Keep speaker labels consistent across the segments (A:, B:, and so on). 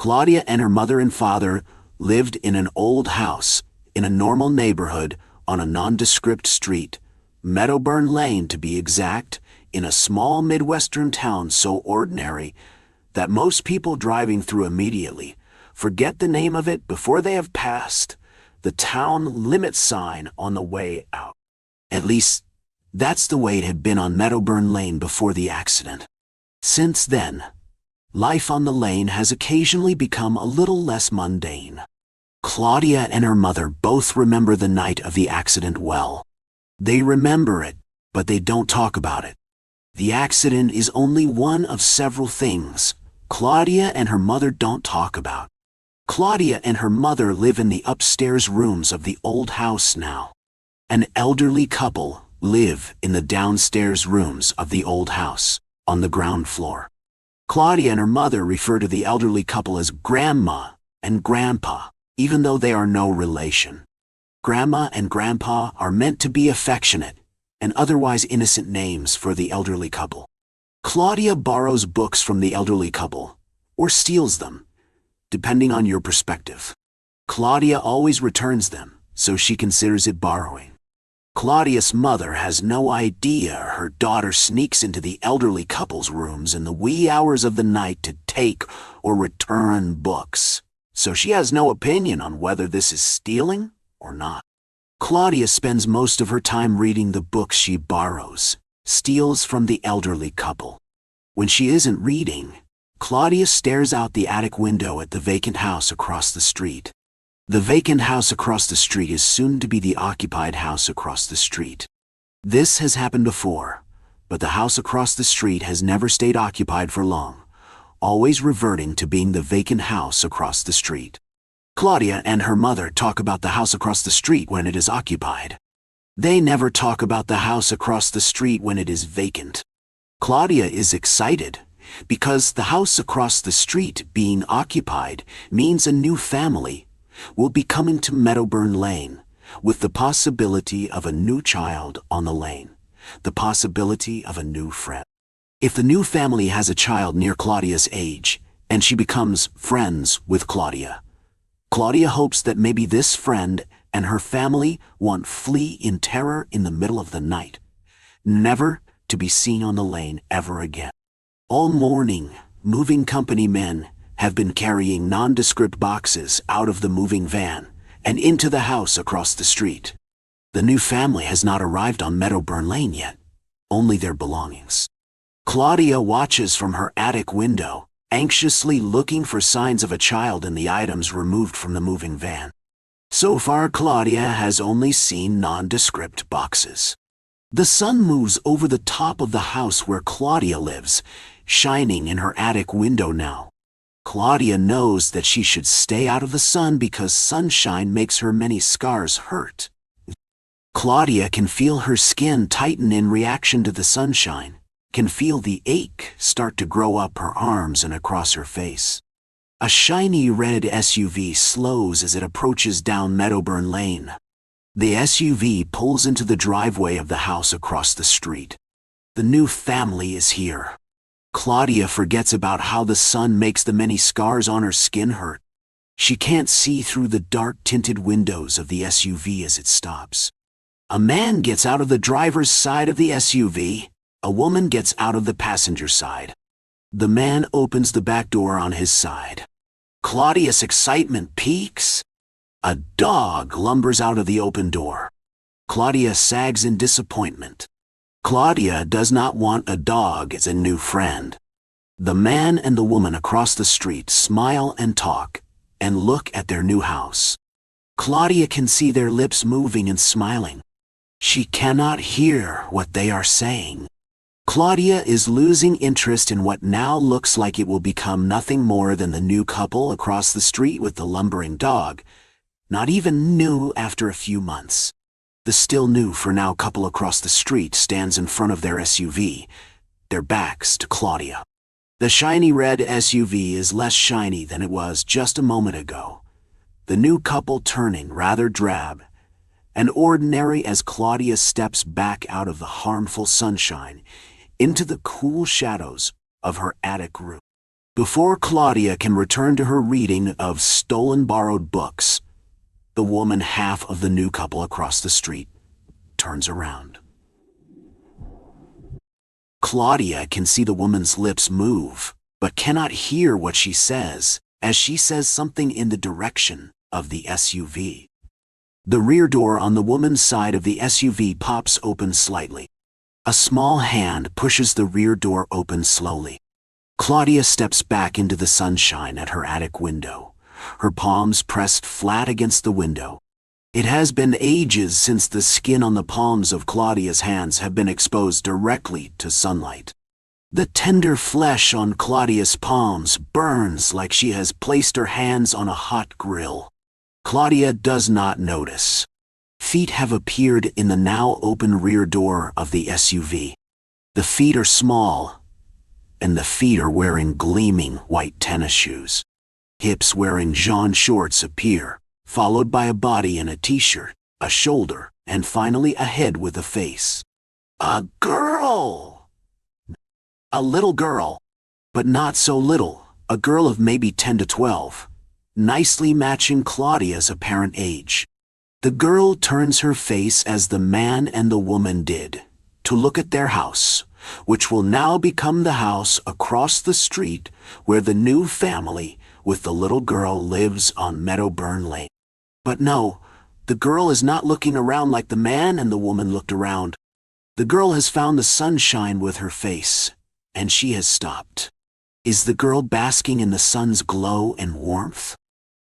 A: Claudia and her mother and father lived in an old house, in a normal neighborhood, on a nondescript street, Meadowburn Lane to be exact, in a small Midwestern town so ordinary that most people driving through immediately forget the name of it before they have passed the town limit sign on the way out. At least, that's the way it had been on Meadowburn Lane before the accident. Since then, life on the lane has occasionally become a little less mundane. Claudia and her mother both remember the night of the accident well. They remember it, but they don't talk about it. The accident is only one of several things Claudia and her mother don't talk about. Claudia and her mother live in the upstairs rooms of the old house now. An elderly couple live in the downstairs rooms of the old house, on the ground floor. Claudia and her mother refer to the elderly couple as Grandma and Grandpa, even though they are no relation. Grandma and Grandpa are meant to be affectionate and otherwise innocent names for the elderly couple. Claudia borrows books from the elderly couple, or steals them, depending on your perspective. Claudia always returns them, so she considers it borrowing. Claudia's mother has no idea her daughter sneaks into the elderly couple's rooms in the wee hours of the night to take or return books, so she has no opinion on whether this is stealing or not. Claudia spends most of her time reading the books she borrows, steals from the elderly couple. When she isn't reading, Claudia stares out the attic window at the vacant house across the street. The vacant house across the street is soon to be the occupied house across the street. This has happened before, but the house across the street has never stayed occupied for long, always reverting to being the vacant house across the street. Claudia and her mother talk about the house across the street when it is occupied. They never talk about the house across the street when it is vacant. Claudia is excited because the house across the street being occupied means a new family will be coming to Meadowburn Lane, with the possibility of a new child on the lane, the possibility of a new friend. If the new family has a child near Claudia's age, and she becomes friends with Claudia, Claudia hopes that maybe this friend and her family won't flee in terror in the middle of the night, never to be seen on the lane ever again. All morning, moving company men have been carrying nondescript boxes out of the moving van and into the house across the street. The new family has not arrived on Meadowburn Lane yet, only their belongings. Claudia watches from her attic window, anxiously looking for signs of a child in the items removed from the moving van. So far, Claudia has only seen nondescript boxes. The sun moves over the top of the house where Claudia lives, shining in her attic window now. Claudia knows that she should stay out of the sun because sunshine makes her many scars hurt. Claudia can feel her skin tighten in reaction to the sunshine, can feel the ache start to grow up her arms and across her face. A shiny red SUV slows as it approaches down Meadowburn Lane. The SUV pulls into the driveway of the house across the street. The new family is here. Claudia forgets about how the sun makes the many scars on her skin hurt. She can't see through the dark-tinted windows of the SUV as it stops. A man gets out of the driver's side of the SUV. A woman gets out of the passenger side. The man opens the back door on his side. Claudia's excitement peaks. A dog lumbers out of the open door. Claudia sags in disappointment. Claudia does not want a dog as a new friend. The man and the woman across the street smile and talk, and look at their new house. Claudia can see their lips moving and smiling. She cannot hear what they are saying. Claudia is losing interest in what now looks like it will become nothing more than the new couple across the street with the lumbering dog, not even new after a few months. The still new for now couple across the street stands in front of their SUV, their backs to Claudia. The shiny red SUV is less shiny than it was just a moment ago. The new couple turning rather drab and ordinary as Claudia steps back out of the harmful sunshine into the cool shadows of her attic room. Before Claudia can return to her reading of stolen borrowed books, the woman half of the new couple across the street turns around. Claudia can see the woman's lips move, but cannot hear what she says, as she says something in the direction of the SUV. The rear door on the woman's side of the SUV pops open slightly. A small hand pushes the rear door open slowly. Claudia steps back into the sunshine at her attic window, her palms pressed flat against the window. It has been ages since the skin on the palms of Claudia's hands have been exposed directly to sunlight. The tender flesh on Claudia's palms burns like she has placed her hands on a hot grill. Claudia does not notice. Feet have appeared in the now open rear door of the SUV. The feet are small, and the feet are wearing gleaming white tennis shoes. Hips wearing jean shorts appear, followed by a body in a t-shirt, a shoulder, and finally a head with a face. A girl! A little girl, but not so little, a girl of maybe 10 to 12, nicely matching Claudia's apparent age. The girl turns her face as the man and the woman did, to look at their house, which will now become the house across the street where the new family with the little girl lives on Meadowburn Lane. But no, the girl is not looking around like the man and the woman looked around. The girl has found the sunshine with her face, and she has stopped. Is the girl basking in the sun's glow and warmth?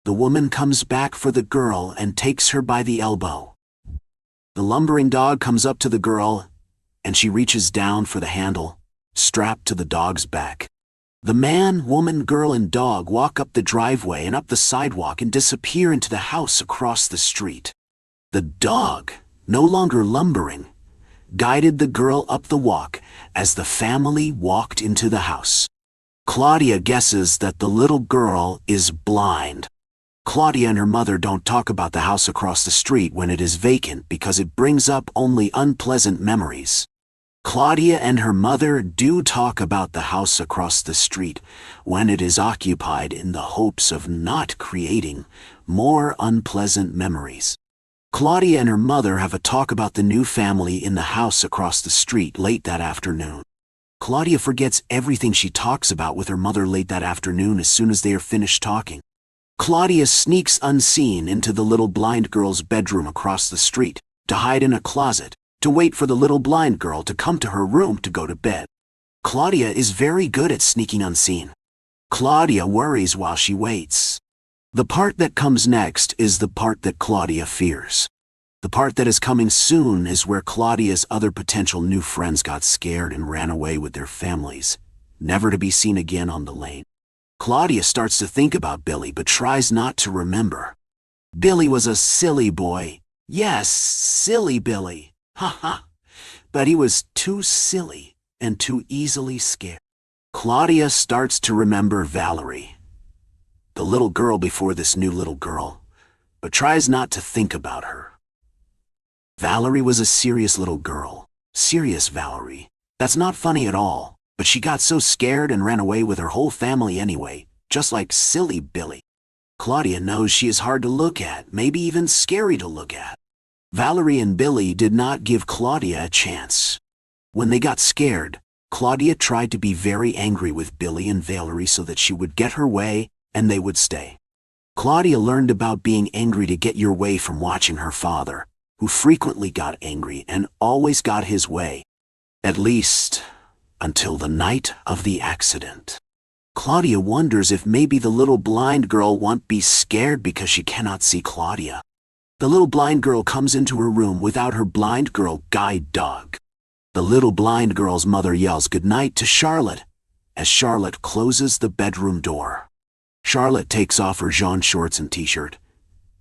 A: The woman comes back for the girl and takes her by the elbow. The lumbering dog comes up to the girl, and she reaches down for the handle, strapped to the dog's back. The man, woman, girl, and dog walk up the driveway and up the sidewalk and disappear into the house across the street. The dog, no longer lumbering, guided the girl up the walk as the family walked into the house. Claudia guesses that the little girl is blind. Claudia and her mother don't talk about the house across the street when it is vacant because it brings up only unpleasant memories. Claudia and her mother do talk about the house across the street when it is occupied in the hopes of not creating more unpleasant memories. Claudia and her mother have a talk about the new family in the house across the street late that afternoon. Claudia forgets everything she talks about with her mother late that afternoon as soon as they are finished talking. Claudia sneaks unseen into the little blind girl's bedroom across the street, to hide in a closet, to wait for the little blind girl to come to her room to go to bed. Claudia is very good at sneaking unseen. Claudia worries while she waits. The part that comes next is the part that Claudia fears. The part that is coming soon is where Claudia's other potential new friends got scared and ran away with their families, never to be seen again on the lane. Claudia starts to think about Billy but tries not to remember. Billy was a silly boy. Yes, silly Billy. Ha ha. But he was too silly and too easily scared. Claudia starts to remember Valerie, the little girl before this new little girl, but tries not to think about her. Valerie was a serious little girl. Serious Valerie. That's not funny at all, but she got so scared and ran away with her whole family anyway, just like silly Billy. Claudia knows she is hard to look at, maybe even scary to look at. Valerie and Billy did not give Claudia a chance. When they got scared, Claudia tried to be very angry with Billy and Valerie so that she would get her way and they would stay. Claudia learned about being angry to get your way from watching her father, who frequently got angry and always got his way. At least, until the night of the accident. Claudia wonders if maybe the little blind girl won't be scared because she cannot see Claudia. The little blind girl comes into her room without her blind girl guide dog. The little blind girl's mother yells goodnight to Charlotte as Charlotte closes the bedroom door. Charlotte takes off her jean shorts and t-shirt.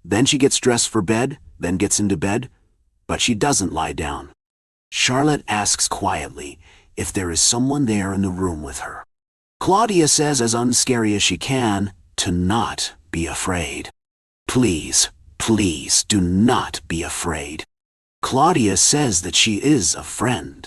A: Then she gets dressed for bed, then gets into bed, but she doesn't lie down. Charlotte asks quietly if there is someone there in the room with her. Claudia says as unscary as she can to not be afraid. Please, please do not be afraid. Claudia says that she is a friend.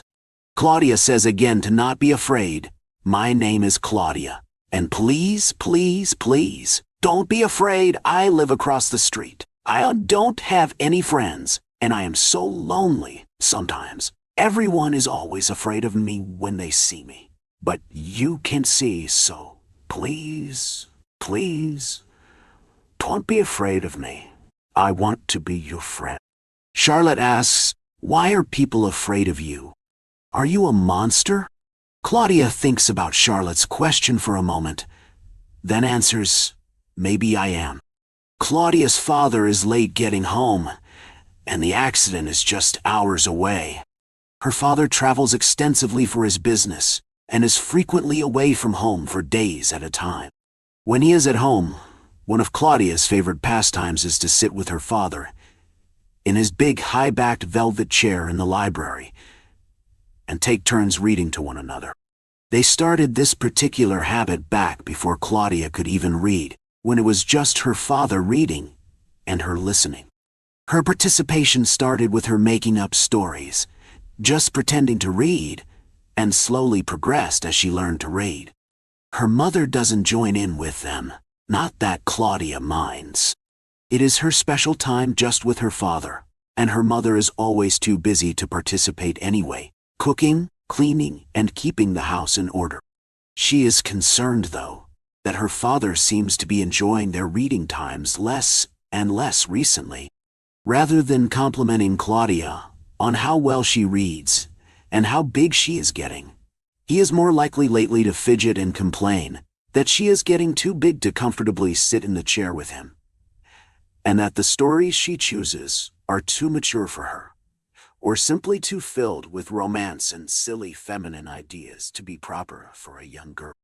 A: Claudia says again to not be afraid. My name is Claudia. And please, please, please, don't be afraid. I live across the street. I don't have any friends, and I am so lonely sometimes. Everyone is always afraid of me when they see me. But you can see, so please, please, don't be afraid of me. I want to be your friend. Charlotte asks, why are people afraid of you? Are you a monster? Claudia thinks about Charlotte's question for a moment, then answers, maybe I am. Claudia's father is late getting home, and the accident is just hours away. Her father travels extensively for his business and is frequently away from home for days at a time. When he is at home, one of Claudia's favorite pastimes is to sit with her father in his big high-backed velvet chair in the library and take turns reading to one another. They started this particular habit back before Claudia could even read, when it was just her father reading and her listening. Her participation started with her making up stories, just pretending to read, and slowly progressed as she learned to read. Her mother doesn't join in with them, not that Claudia minds. It is her special time just with her father, and her mother is always too busy to participate anyway, cooking, cleaning, and keeping the house in order. She is concerned, though, that her father seems to be enjoying their reading times less and less recently. Rather than complimenting Claudia on how well she reads and how big she is getting, he is more likely lately to fidget and complain that she is getting too big to comfortably sit in the chair with him, and that the stories she chooses are too mature for her, or simply too filled with romance and silly feminine ideas to be proper for a young girl.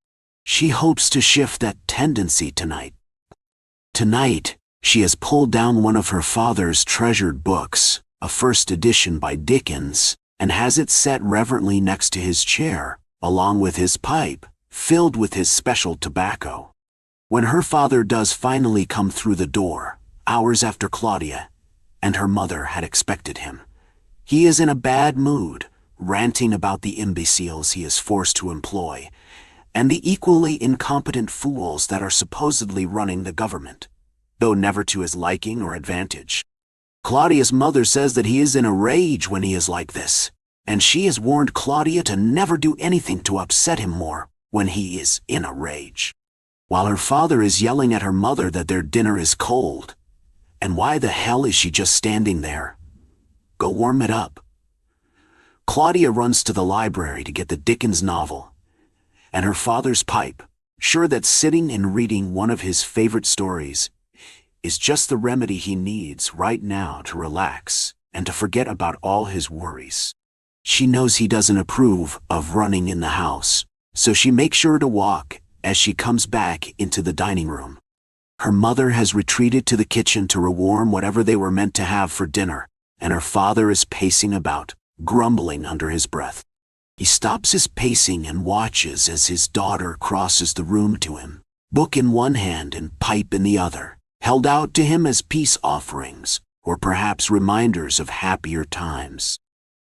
A: She hopes to shift that tendency tonight. Tonight, she has pulled down one of her father's treasured books, a first edition by Dickens, and has it set reverently next to his chair, along with his pipe, filled with his special tobacco. When her father does finally come through the door, hours after Claudia and her mother had expected him, he is in a bad mood, ranting about the imbeciles he is forced to employ, and the equally incompetent fools that are supposedly running the government, though never to his liking or advantage. Claudia's mother says that he is in a rage when he is like this, and she has warned Claudia to never do anything to upset him more when he is in a rage. While her father is yelling at her mother that their dinner is cold, and why the hell is she just standing there? Go warm it up. Claudia runs to the library to get the Dickens novel and her father's pipe, sure that sitting and reading one of his favorite stories is just the remedy he needs right now to relax and to forget about all his worries. She knows he doesn't approve of running in the house, so she makes sure to walk as she comes back into the dining room. Her mother has retreated to the kitchen to rewarm whatever they were meant to have for dinner, and her father is pacing about, grumbling under his breath. He stops his pacing and watches as his daughter crosses the room to him, book in one hand and pipe in the other, held out to him as peace offerings, or perhaps reminders of happier times.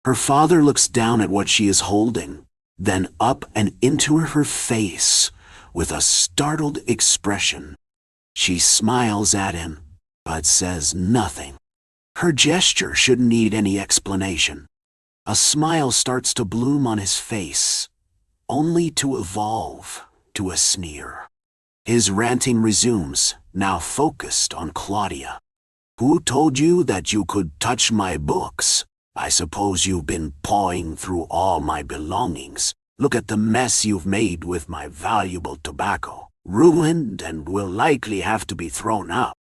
A: Her father looks down at what she is holding, then up and into her face with a startled expression. She smiles at him, but says nothing. Her gesture shouldn't need any explanation. A smile starts to bloom on his face, only to evolve to a sneer. His ranting resumes, now focused on Claudia. Who told you that you could touch my books? I suppose you've been pawing through all my belongings. Look at the mess you've made with my valuable tobacco. Ruined and will likely have to be thrown out.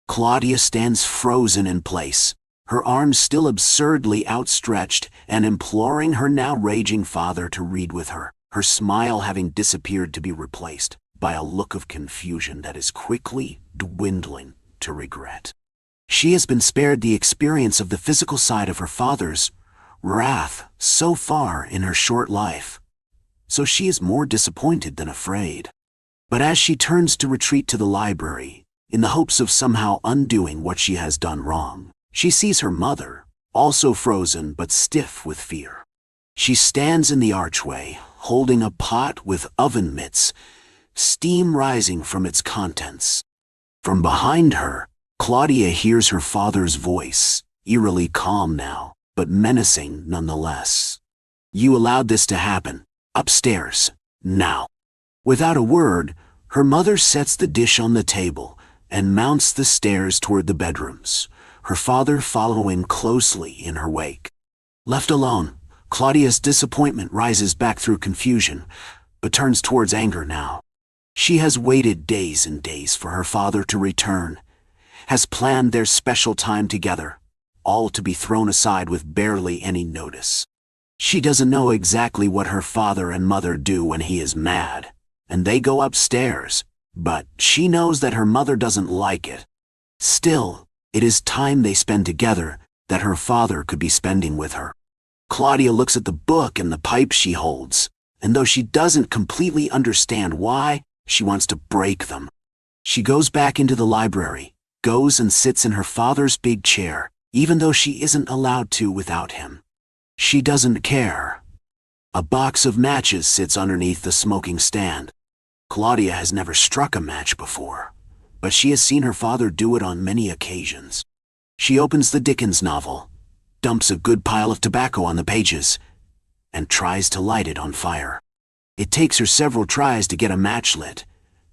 A: Claudia stands frozen in place, her arms still absurdly outstretched and imploring her now raging father to read with her, her smile having disappeared to be replaced by a look of confusion that is quickly dwindling to regret. She has been spared the experience of the physical side of her father's wrath so far in her short life, so she is more disappointed than afraid. But as she turns to retreat to the library, in the hopes of somehow undoing what she has done wrong, she sees her mother, also frozen but stiff with fear. She stands in the archway, holding a pot with oven mitts, steam rising from its contents. From behind her, Claudia hears her father's voice, eerily calm now, but menacing nonetheless. "You allowed this to happen. Upstairs. Now." Without a word, her mother sets the dish on the table and mounts the stairs toward the bedrooms, her father following closely in her wake. Left alone, Claudia's disappointment rises back through confusion, but turns towards anger now. She has waited days and days for her father to return, has planned their special time together, all to be thrown aside with barely any notice. She doesn't know exactly what her father and mother do when he is mad, and they go upstairs, but she knows that her mother doesn't like it. Still, it is time they spend together that her father could be spending with her. Claudia looks at the book and the pipe she holds, and though she doesn't completely understand why, she wants to break them. She goes back into the library, goes and sits in her father's big chair, even though she isn't allowed to without him. She doesn't care. A box of matches sits underneath the smoking stand. Claudia has never struck a match before, but she has seen her father do it on many occasions. She opens the Dickens novel, dumps a good pile of tobacco on the pages, and tries to light it on fire. It takes her several tries to get a match lit,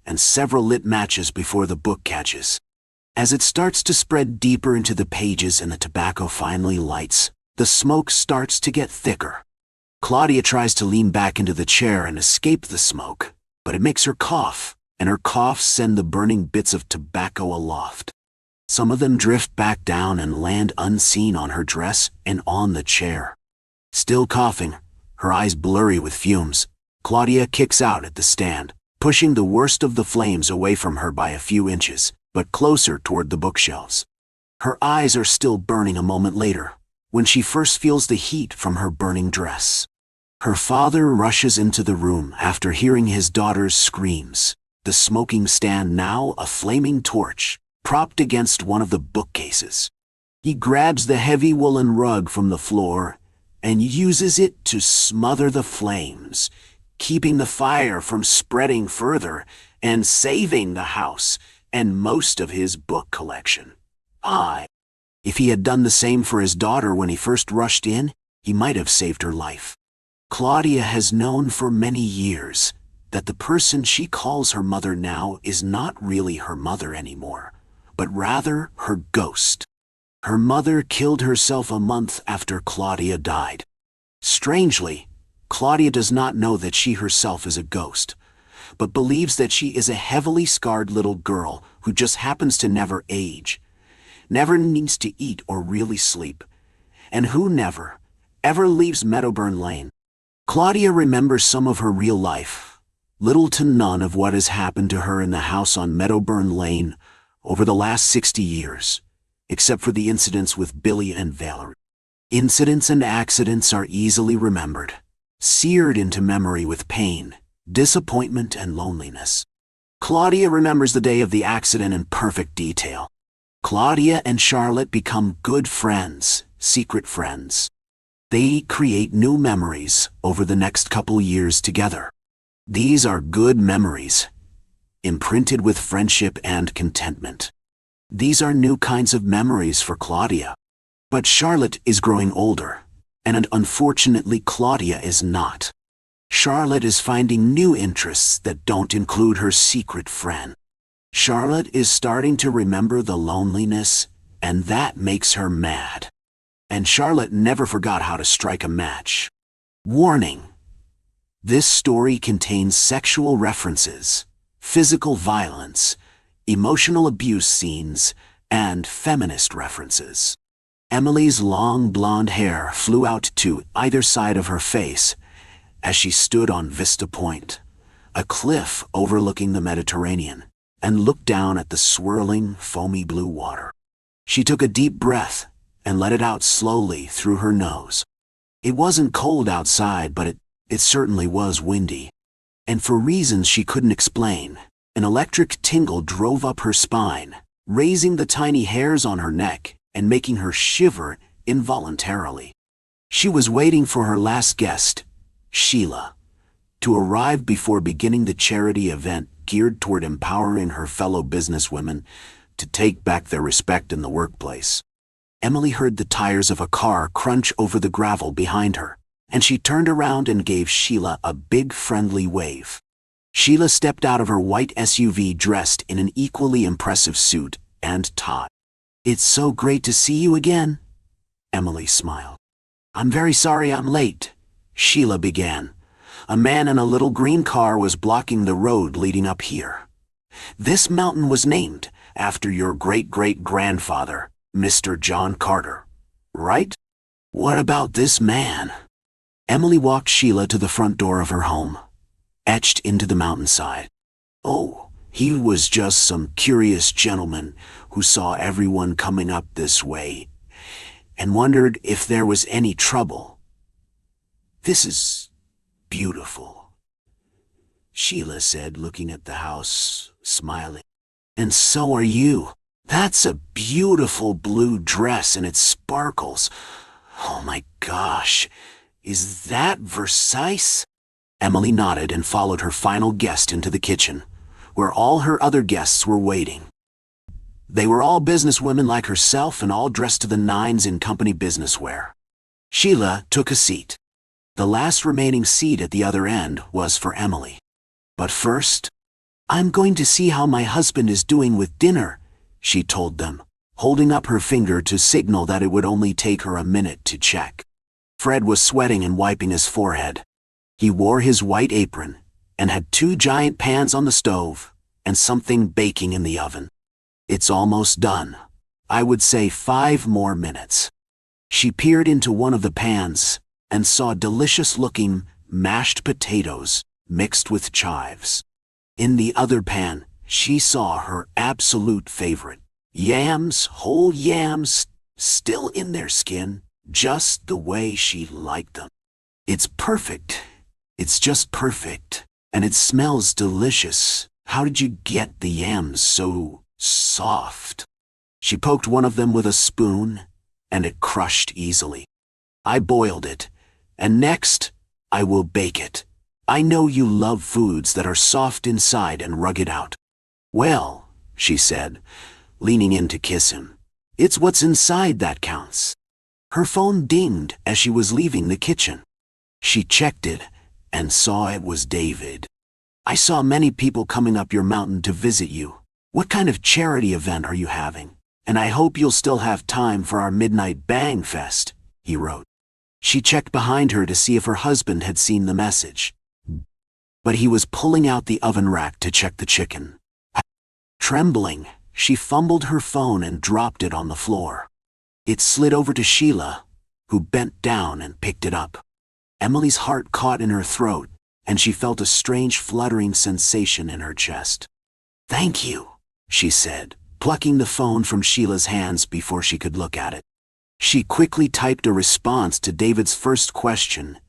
A: and several lit matches before the book catches. As it starts to spread deeper into the pages and the tobacco finally lights, the smoke starts to get thicker. Claudia tries to lean back into the chair and escape the smoke, but it makes her cough, and her coughs send the burning bits of tobacco aloft. Some of them drift back down and land unseen on her dress and on the chair. Still coughing, her eyes blurry with fumes, Claudia kicks out at the stand, pushing the worst of the flames away from her by a few inches, but closer toward the bookshelves. Her eyes are still burning a moment later, when she first feels the heat from her burning dress. Her father rushes into the room after hearing his daughter's screams, the smoking stand now a flaming torch, propped against one of the bookcases. He grabs the heavy woolen rug from the floor and uses it to smother the flames, keeping the fire from spreading further and saving the house and most of his book collection. If he had done the same for his daughter when he first rushed in, he might have saved her life. Claudia has known for many years that the person she calls her mother now is not really her mother anymore, but rather her ghost. Her mother killed herself a month after Claudia died. Strangely, Claudia does not know that she herself is a ghost, but believes that she is a heavily scarred little girl who just happens to never age, never needs to eat or really sleep, and who never, ever leaves Meadowburn Lane. Claudia remembers some of her real life, little to none of what has happened to her in the house on Meadowburn Lane over the last 60 years, except for the incidents with Billy and Valerie. Incidents and accidents are easily remembered, seared into memory with pain, disappointment, and loneliness. Claudia remembers the day of the accident in perfect detail. Claudia and Charlotte become good friends, secret friends. They create new memories over the next couple years together. These are good memories, imprinted with friendship and contentment. These are new kinds of memories for Claudia. But Charlotte is growing older, and unfortunately Claudia is not. Charlotte is finding new interests that don't include her secret friend. Charlotte is starting to remember the loneliness, and that makes her mad. And Charlotte never forgot how to strike a match. Warning: this story contains sexual references, physical violence, emotional abuse scenes, and feminist references. Emily's long blonde hair flew out to either side of her face as she stood on Vista Point, a cliff overlooking the Mediterranean, and looked down at the swirling, foamy blue water. She took a deep breath and let it out slowly through her nose. It wasn't cold outside, but it certainly was windy. And for reasons she couldn't explain, an electric tingle drove up her spine, raising the tiny hairs on her neck and making her shiver involuntarily. She was waiting for her last guest, Sheila, to arrive before beginning the charity event geared toward empowering her fellow businesswomen to take back their respect in the workplace. Emily heard the tires of a car crunch over the gravel behind her, and she turned around and gave Sheila a big friendly wave. Sheila stepped out of her white SUV dressed in an equally impressive suit and tie. "It's so great to see you again," Emily smiled. "I'm very sorry I'm late," Sheila began. A man in a little green car was blocking the road leading up here. "This mountain was named after your great-great-grandfather, Mr. John Carter, right? What about this man?" Emily walked Sheila to the front door of her home, etched into the mountainside. "Oh, he was just some curious gentleman who saw everyone coming up this way and wondered if there was any trouble. This is beautiful," Sheila said, looking at the house, smiling. "And so are you. That's a beautiful blue dress and it sparkles. Oh my gosh, is that Versailles?" Emily nodded and followed her final guest into the kitchen, where all her other guests were waiting. They were all businesswomen like herself and all dressed to the nines in company business wear. Sheila took a seat. The last remaining seat at the other end was for Emily. "But first, I'm going to see how my husband is doing with dinner," she told them, holding up her finger to signal that it would only take her a minute to check. Fred was sweating and wiping his forehead. He wore his white apron and had 2 giant pans on the stove and something baking in the oven. "It's almost done. I would say 5 more minutes." She peered into one of the pans and saw delicious-looking mashed potatoes mixed with chives. In the other pan, she saw her absolute favorite, yams, whole yams, still in their skin, just the way she liked them. "It's perfect. It's just perfect. And it smells delicious. How did you get the yams so soft?" She poked one of them with a spoon, and it crushed easily. "I boiled it, and next, I will bake it. I know you love foods that are soft inside and rugged out." "Well," she said, leaning in to kiss him, "it's what's inside that counts." Her phone dinged as she was leaving the kitchen. She checked it and saw it was David. "I saw many people coming up your mountain to visit you. What kind of charity event are you having? And I hope you'll still have time for our midnight bang fest," he wrote. She checked behind her to see if her husband had seen the message, but he was pulling out the oven rack to check the chicken. Trembling, she fumbled her phone and dropped it on the floor. It slid over to Sheila, who bent down and picked it up. Emily's heart caught in her throat, and she felt a strange fluttering sensation in her chest. "Thank you," she said, plucking the phone from Sheila's hands before she could look at it. She quickly typed a response to David's first question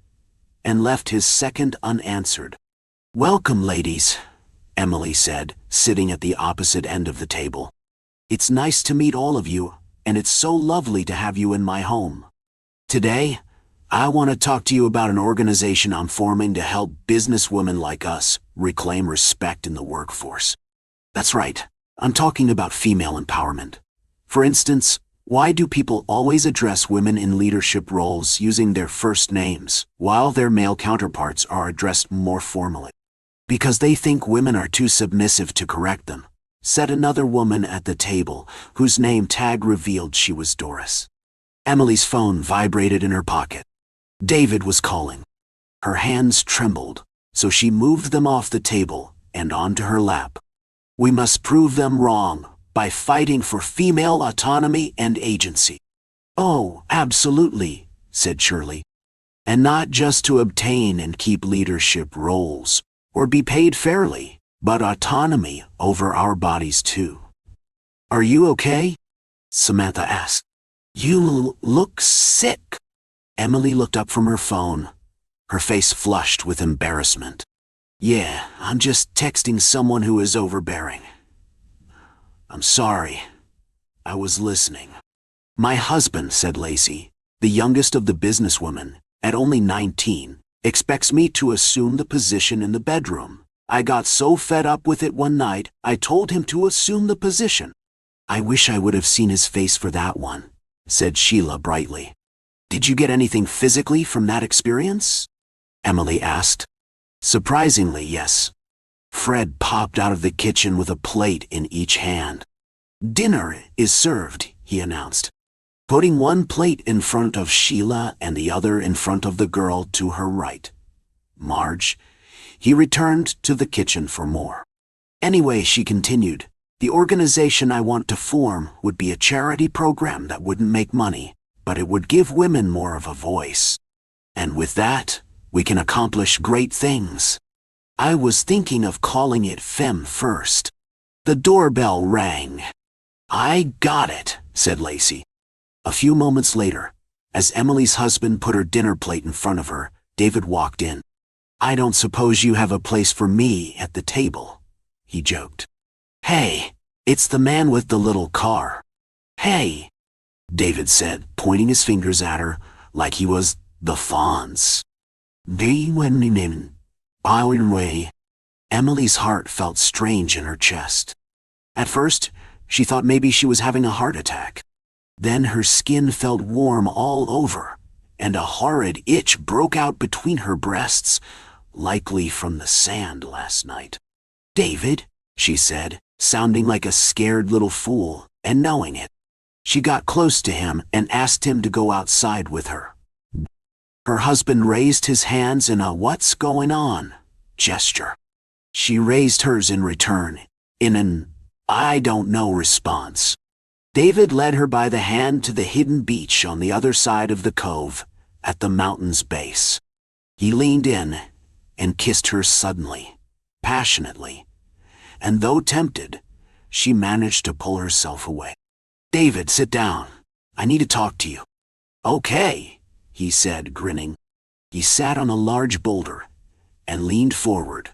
A: and left his second unanswered. "Welcome, ladies," Emily said, sitting at the opposite end of the table. "It's nice to meet all of you, and it's so lovely to have you in my home. Today, I want to talk to you about an organization I'm forming to help businesswomen like us reclaim respect in the workforce. That's right, I'm talking about female empowerment. For instance, why do people always address women in leadership roles using their first names, while their male counterparts are addressed more formally? Because they think women are too submissive to correct them," said another woman at the table, whose name tag revealed she was Doris. Emily's phone vibrated in her pocket. David was calling. Her hands trembled, so she moved them off the table and onto her lap. "We must prove them wrong by fighting for female autonomy and agency." "Oh, absolutely," said Shirley. "And not just to obtain and keep leadership roles, or be paid fairly, but autonomy over our bodies too." "Are you okay?" Samantha asked. "You look sick." Emily looked up from her phone, her face flushed with embarrassment. "Yeah, I'm just texting someone who is overbearing. I'm sorry. I was listening." "My husband," said Lacey, the youngest of the businesswomen, at only 19, "expects me to assume the position in the bedroom. I got so fed up with it one night, I told him to assume the position." "I wish I would have seen his face for that one," said Sheila brightly. "Did you get anything physically from that experience?" Emily asked. "Surprisingly, yes." Fred popped out of the kitchen with a plate in each hand. "Dinner is served," he announced, putting one plate in front of Sheila and the other in front of the girl to her right. "Marge." He returned to the kitchen for more. "Anyway," she continued, "the organization I want to form would be a charity program that wouldn't make money, but it would give women more of a voice. And with that, we can accomplish great things. I was thinking of calling it Femme First." The doorbell rang. "I got it," said Lacey. A few moments later, as Emily's husband put her dinner plate in front of her, David walked in. "I don't suppose you have a place for me at the table," he joked. "Hey, it's the man with the little car." "Hey," David said, pointing his fingers at her like he was the Fonz. Emily's heart felt strange in her chest. At first, she thought maybe she was having a heart attack. Then her skin felt warm all over, and a horrid itch broke out between her breasts, likely from the sand last night. "David," she said, sounding like a scared little fool, and knowing it. She got close to him and asked him to go outside with her. Her husband raised his hands in a "what's going on" gesture. She raised hers in return, in an "I don't know" response. David led her by the hand to the hidden beach on the other side of the cove, at the mountain's base. He leaned in and kissed her suddenly, passionately, and though tempted, she managed to pull herself away. "David, sit down. I need to talk to you." "Okay," he said, grinning. He sat on a large boulder and leaned forward,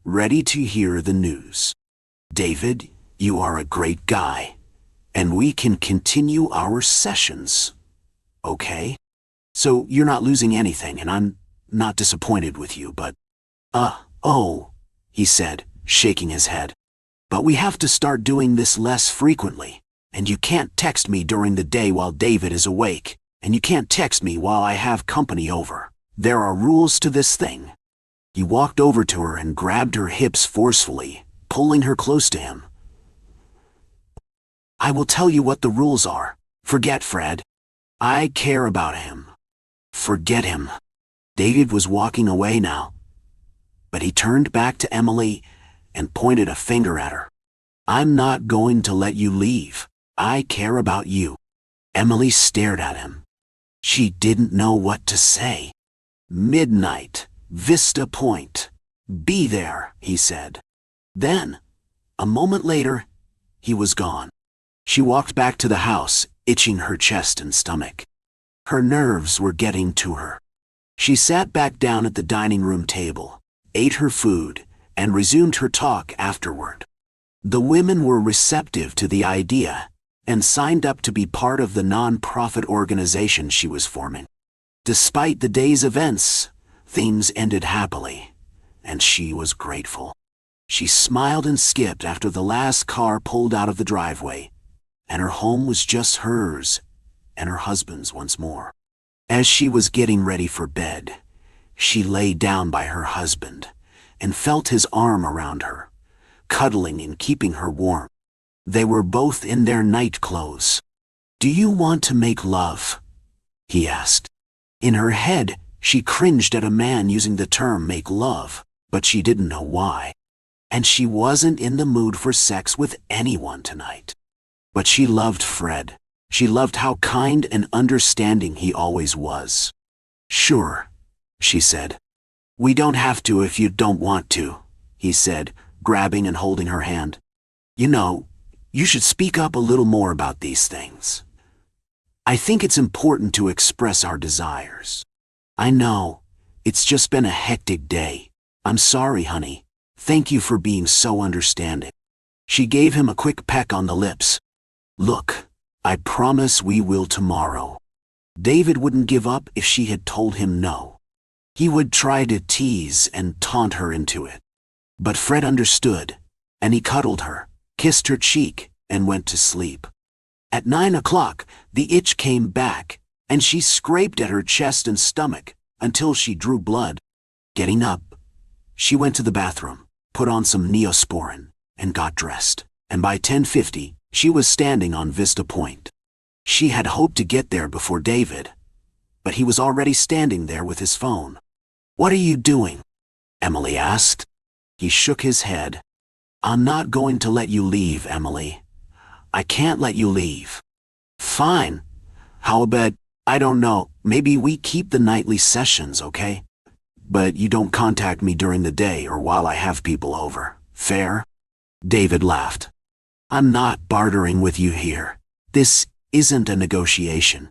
A: ready to hear the news. "David, you are a great guy, and we can continue our sessions, okay? So you're not losing anything, and I'm not disappointed with you, but..." Oh," he said, shaking his head. "But we have to start doing this less frequently, and you can't text me during the day while David is awake, and you can't text me while I have company over. There are rules to this thing." He walked over to her and grabbed her hips forcefully, pulling her close to him. "I will tell you what the rules are. Forget Fred. I care about him. Forget him." David was walking away now, but he turned back to Emily and pointed a finger at her. "I'm not going to let you leave. I care about you." Emily stared at him. She didn't know what to say. "Midnight, Vista Point. Be there," he said. Then, a moment later, he was gone. She walked back to the house, itching her chest and stomach. Her nerves were getting to her. She sat back down at the dining room table, ate her food, and resumed her talk afterward. The women were receptive to the idea and signed up to be part of the non-profit organization she was forming. Despite the day's events, things ended happily, and she was grateful. She smiled and skipped after the last car pulled out of the driveway, and her home was just hers and her husband's once more. As she was getting ready for bed, she lay down by her husband and felt his arm around her, cuddling and keeping her warm. They were both in their night clothes. "Do you want to make love?" he asked. In her head, she cringed at a man using the term make love, but she didn't know why. And she wasn't in the mood for sex with anyone tonight. But she loved Fred. She loved how kind and understanding he always was. "Sure," she said. "We don't have to if you don't want to," he said, grabbing and holding her hand. "You know, you should speak up a little more about these things. I think it's important to express our desires. I know, it's just been a hectic day. I'm sorry, honey. Thank you for being so understanding." She gave him a quick peck on the lips. "Look, I promise we will tomorrow." David wouldn't give up if she had told him no. He would try to tease and taunt her into it. But Fred understood, and he cuddled her, kissed her cheek, and went to sleep. At 9 o'clock, the itch came back, and she scraped at her chest and stomach until she drew blood. Getting up, she went to the bathroom, put on some Neosporin, and got dressed. And by 10:50, she was standing on Vista Point. She had hoped to get there before David, but he was already standing there with his phone. "What are you doing?" Emily asked. He shook his head. "I'm not going to let you leave, Emily. I can't let you leave." "Fine. How about, I don't know, maybe we keep the nightly sessions, okay? But you don't contact me during the day or while I have people over. Fair?" David laughed. "I'm not bartering with you here. This isn't a negotiation.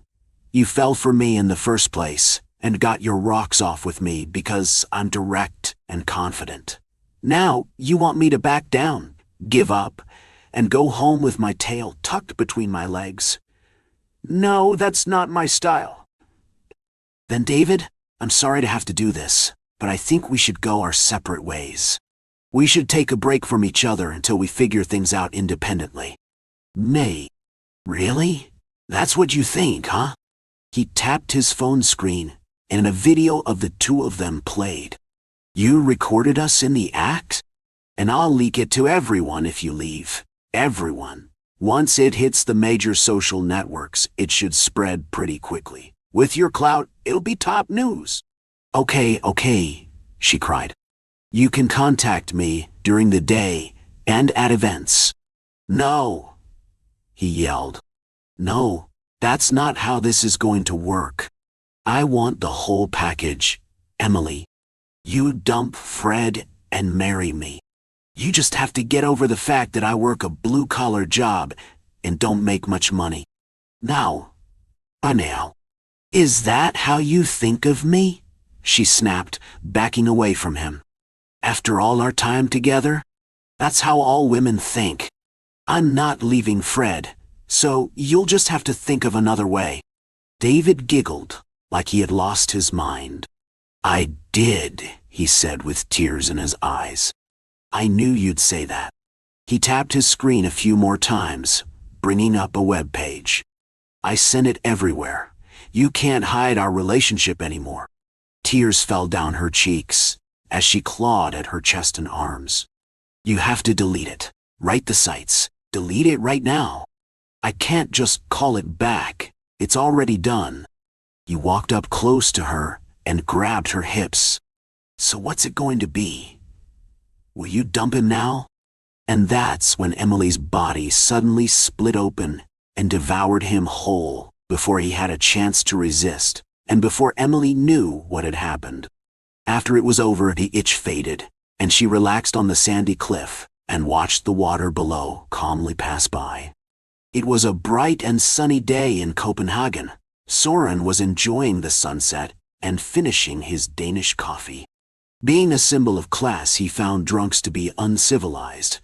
A: You fell for me in the first place and got your rocks off with me because I'm direct and confident. Now you want me to back down, give up, and go home with my tail tucked between my legs. No, that's not my style." "Then David, I'm sorry to have to do this, but I think we should go our separate ways. We should take a break from each other until we figure things out independently." "May, really? That's what you think, huh?" He tapped his phone screen, and a video of the two of them played. "You recorded us in the act? And I'll leak it to everyone if you leave. Everyone. Once it hits the major social networks, it should spread pretty quickly. With your clout, it'll be top news." Okay, she cried. "You can contact me during the day and at events." "No," he yelled. "No, that's not how this is going to work. I want the whole package, Emily. You dump Fred and marry me. You just have to get over the fact that I work a blue-collar job and don't make much money. Now, is that how you think of me?" she snapped, backing away from him. "After all our time together? That's how all women think. I'm not leaving Fred, so you'll just have to think of another way." David giggled, like he had lost his mind. "I did," he said with tears in his eyes. "I knew you'd say that." He tapped his screen a few more times, bringing up a web page. "I sent it everywhere. You can't hide our relationship anymore." Tears fell down her cheeks as she clawed at her chest and arms. "You have to delete it. Write the sites. Delete it right now. I can't just call it back. It's already done." He walked up close to her and grabbed her hips. "So what's it going to be? Will you dump him now?" And that's when Emily's body suddenly split open and devoured him whole before he had a chance to resist, and before Emily knew what had happened. After it was over, the itch faded, and she relaxed on the sandy cliff and watched the water below calmly pass by. It was a bright and sunny day in Copenhagen. Soren was enjoying the sunset and finishing his Danish coffee. Being a symbol of class, he found drunks to be uncivilized,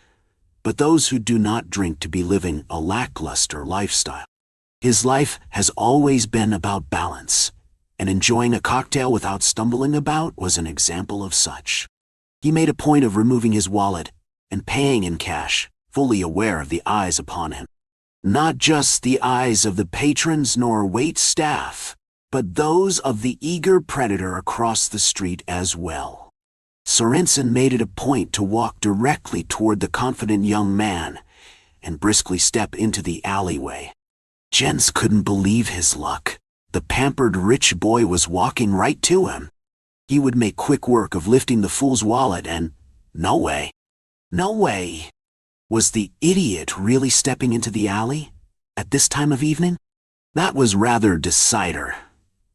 A: but those who do not drink to be living a lackluster lifestyle. His life has always been about balance, and enjoying a cocktail without stumbling about was an example of such. He made a point of removing his wallet and paying in cash, fully aware of the eyes upon him. Not just the eyes of the patrons nor wait staff, but those of the eager predator across the street as well. Sorensen made it a point to walk directly toward the confident young man and briskly step into the alleyway. Jens couldn't believe his luck. The pampered rich boy was walking right to him. He would make quick work of lifting the fool's wallet and, no way. Was the idiot really stepping into the alley at this time of evening? That was rather decider.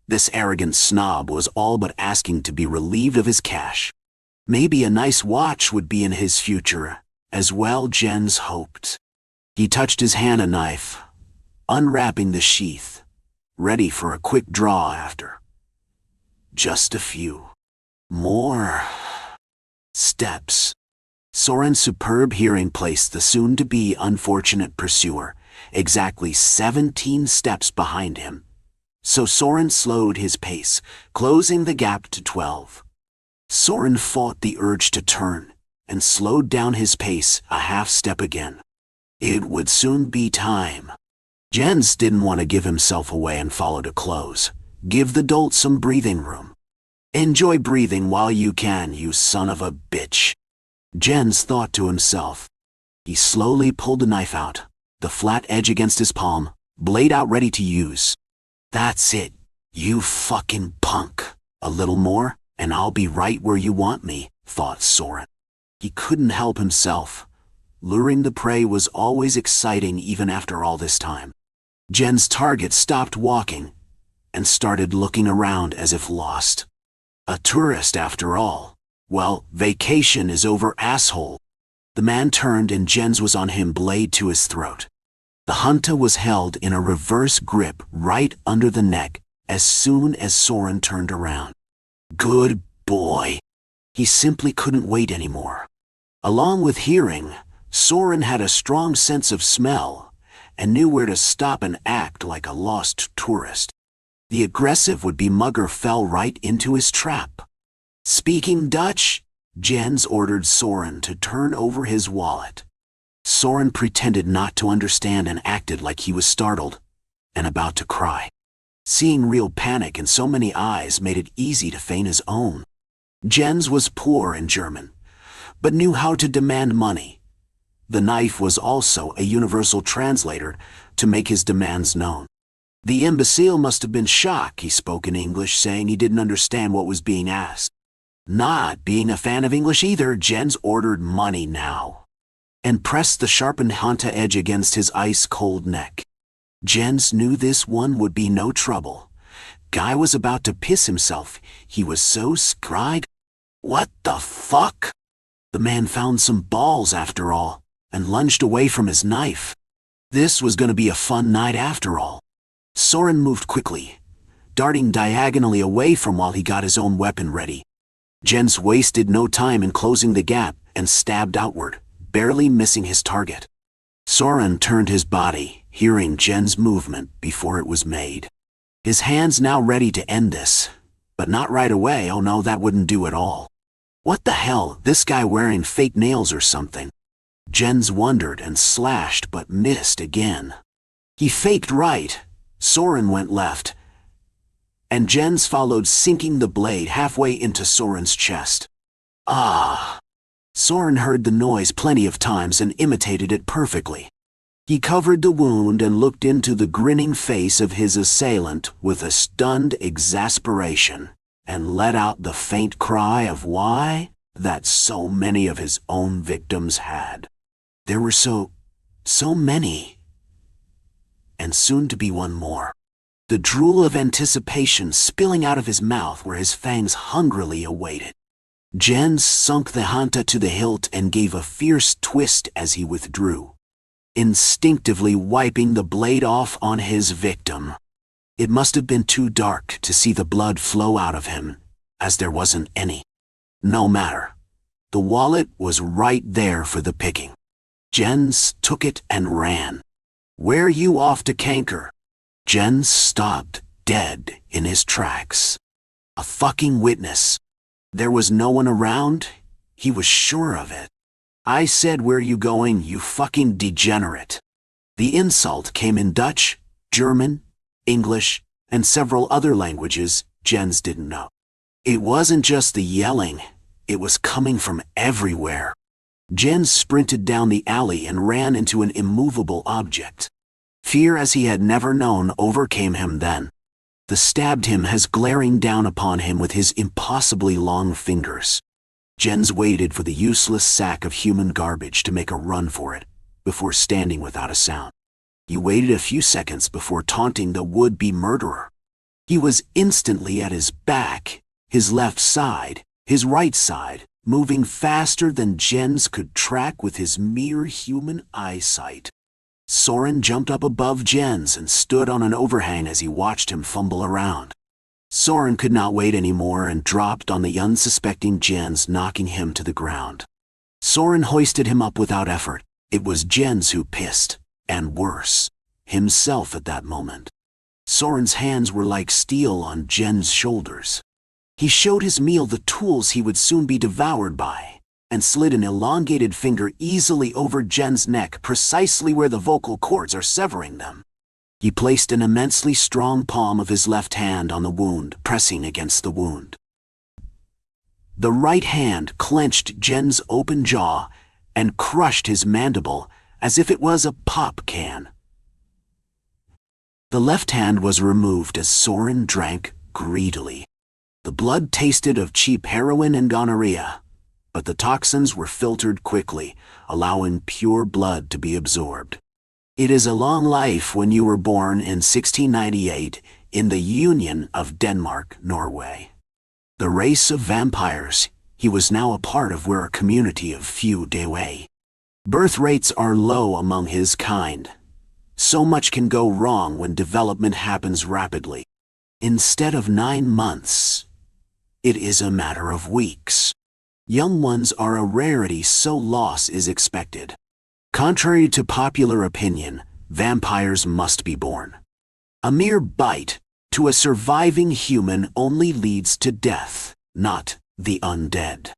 A: This arrogant snob was all but asking to be relieved of his cash. Maybe a nice watch would be in his future, as well, Jens hoped. He touched his hand a knife, unwrapping the sheath, ready for a quick draw after. Just a few more steps. Soren's superb hearing placed the soon-to-be unfortunate pursuer exactly 17 steps behind him. So Soren slowed his pace, closing the gap to 12. Soren fought the urge to turn, and slowed down his pace a half step again. It would soon be time. Jens didn't want to give himself away and follow to close. Give the dolt some breathing room. Enjoy breathing while you can, you son of a bitch, Jens thought to himself. He slowly pulled the knife out, the flat edge against his palm, blade out ready to use. That's it, you fucking punk. A little more, and I'll be right where you want me, thought Soren. He couldn't help himself. Luring the prey was always exciting even after all this time. Jen's target stopped walking and started looking around as if lost. A tourist after all. Well, vacation is over, asshole. The man turned and Jens was on him, blade to his throat. The hunter was held in a reverse grip right under the neck as soon as Soren turned around. Good boy. He simply couldn't wait anymore. Along with hearing, Soren had a strong sense of smell and knew where to stop and act like a lost tourist. The aggressive would-be mugger fell right into his trap. Speaking Dutch, Jens ordered Soren to turn over his wallet. Soren pretended not to understand and acted like he was startled and about to cry. Seeing real panic in so many eyes made it easy to feign his own. Jens was poor in German, but knew how to demand money. The knife was also a universal translator to make his demands known. The imbecile must have been shocked he spoke in English, saying he didn't understand what was being asked. Not being a fan of English either, Jens ordered money now and pressed the sharpened hunter edge against his ice-cold neck. Jens knew this one would be no trouble. Guy was about to piss himself. He was so scared. What the fuck? The man found some balls after all and lunged away from his knife. This was going to be a fun night after all. Soren moved quickly, darting diagonally away from while he got his own weapon ready. Jens wasted no time in closing the gap and stabbed outward, barely missing his target. Soren turned his body, hearing Jens' movement before it was made. His hands now ready to end this, but not right away. Oh no, that wouldn't do at all. What the hell, this guy wearing fake nails or something? Jens wondered and slashed but missed again. He faked right. Soren went left, and Jens followed, sinking the blade halfway into Soren's chest. Ah! Soren heard the noise plenty of times and imitated it perfectly. He covered the wound and looked into the grinning face of his assailant with a stunned exasperation, and let out the faint cry of why that so many of his own victims had. There were so many. And soon to be one more. The drool of anticipation spilling out of his mouth where his fangs hungrily awaited. Jens sunk the hunter to the hilt and gave a fierce twist as he withdrew, instinctively wiping the blade off on his victim. It must have been too dark to see the blood flow out of him, as there wasn't any. No matter. The wallet was right there for the picking. Jens took it and ran. Where you off to, canker? Jens stopped, dead in his tracks. A fucking witness. There was no one around? He was sure of it. I said, where you going, you fucking degenerate? The insult came in Dutch, German, English, and several other languages Jens didn't know. It wasn't just the yelling, it was coming from everywhere. Jens sprinted down the alley and ran into an immovable object. Fear as he had never known overcame him then. The stabbed him as glaring down upon him with his impossibly long fingers. Jens waited for the useless sack of human garbage to make a run for it, before standing without a sound. He waited a few seconds before taunting the would-be murderer. He was instantly at his back, his left side, his right side, moving faster than Jens could track with his mere human eyesight. Soren jumped up above Jens and stood on an overhang as he watched him fumble around. Soren could not wait anymore and dropped on the unsuspecting Jens, knocking him to the ground. Soren hoisted him up without effort. It was Jens who pissed, and worse, himself at that moment. Soren's hands were like steel on Jens' shoulders. He showed his meal the tools he would soon be devoured by, and slid an elongated finger easily over Jen's neck, precisely where the vocal cords are severing them. He placed an immensely strong palm of his left hand on the wound, pressing against the wound. The right hand clenched Jen's open jaw and crushed his mandible as if it was a pop can. The left hand was removed as Soren drank greedily. The blood tasted of cheap heroin and gonorrhea, but the toxins were filtered quickly, allowing pure blood to be absorbed. It is a long life when you were born in 1698 in the Union of Denmark, Norway. The race of vampires, he was now a part of, were a community of few Dewey. Birth rates are low among his kind. So much can go wrong when development happens rapidly. Instead of 9 months, it is a matter of weeks. Young ones are a rarity, so loss is expected. Contrary to popular opinion, vampires must be born. A mere bite to a surviving human only leads to death, not the undead.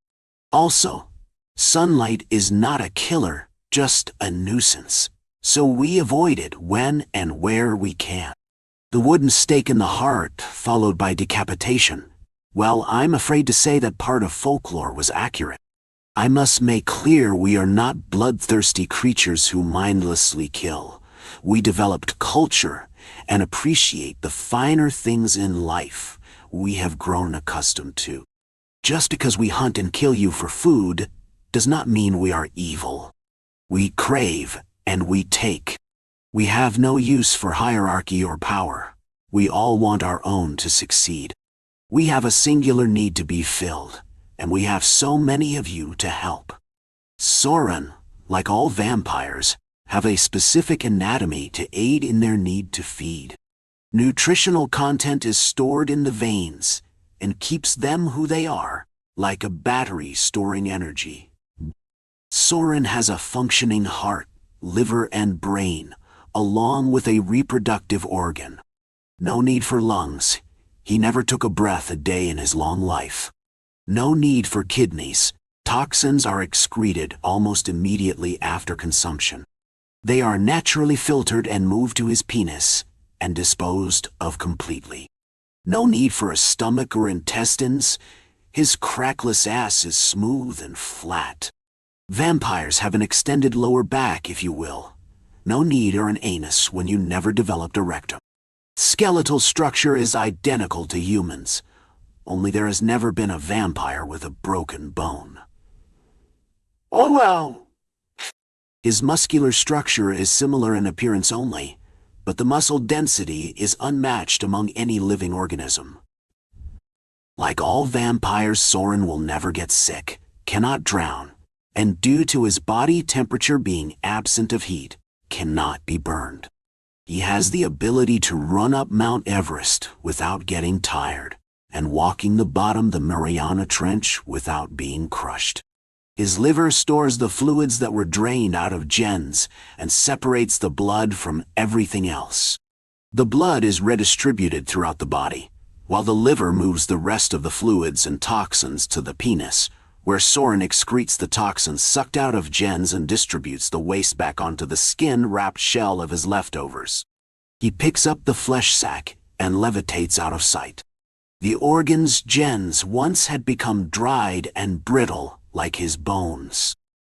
A: Also, sunlight is not a killer, just a nuisance, so we avoid it when and where we can. The wooden stake in the heart, followed by decapitation. Well, I'm afraid to say that part of folklore was accurate. I must make clear we are not bloodthirsty creatures who mindlessly kill. We developed culture and appreciate the finer things in life we have grown accustomed to. Just because we hunt and kill you for food does not mean we are evil. We crave and we take. We have no use for hierarchy or power. We all want our own to succeed. We have a singular need to be filled, and we have so many of you to help. Soren, like all vampires, have a specific anatomy to aid in their need to feed. Nutritional content is stored in the veins and keeps them who they are, like a battery storing energy. Soren has a functioning heart, liver, and brain, along with a reproductive organ. No need for lungs. He never took a breath a day in his long life. No need for kidneys. Toxins are excreted almost immediately after consumption. They are naturally filtered and moved to his penis and disposed of completely. No need for a stomach or intestines. His crackless ass is smooth and flat. Vampires have an extended lower back, if you will. No need or an anus when you never developed a rectum. Skeletal structure is identical to humans. Only there has never been a vampire with a broken bone. Oh well. His muscular structure is similar in appearance only, but the muscle density is unmatched among any living organism. Like all vampires, Soren will never get sick, cannot drown, and due to his body temperature being absent of heat, cannot be burned. He has the ability to run up Mount Everest without getting tired, and walking the bottom the Mariana Trench without being crushed. His liver stores the fluids that were drained out of Jen's and separates the blood from everything else. The blood is redistributed throughout the body, while the liver moves the rest of the fluids and toxins to the penis, where Soren excretes the toxins sucked out of Jen's and distributes the waste back onto the skin-wrapped shell of his leftovers. He picks up the flesh sack and levitates out of sight. The organs Jen's once had become dried and brittle like his bones.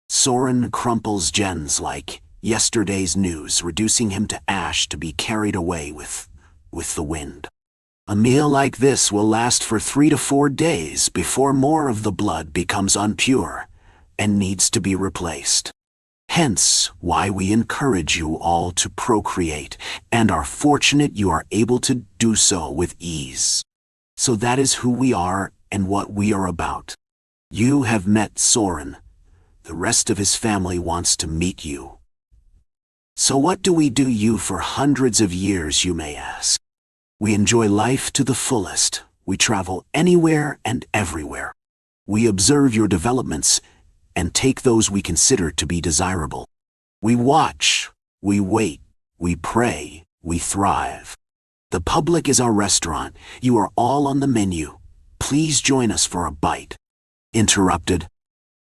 A: Soren crumples Jen's like yesterday's news, reducing him to ash to be carried away with the wind. A meal like this will last for 3 to 4 days before more of the blood becomes unpure and needs to be replaced. Hence why we encourage you all to procreate and are fortunate you are able to do so with ease. So that is who we are and what we are about. You have met Soren. The rest of his family wants to meet you. So what do we do you for hundreds of years, you may ask? We enjoy life to the fullest. We travel anywhere and everywhere. We observe your developments and take those we consider to be desirable. We watch, we wait, we pray, we thrive. The public is our restaurant. You are all on the menu. Please join us for a bite. Interrupted.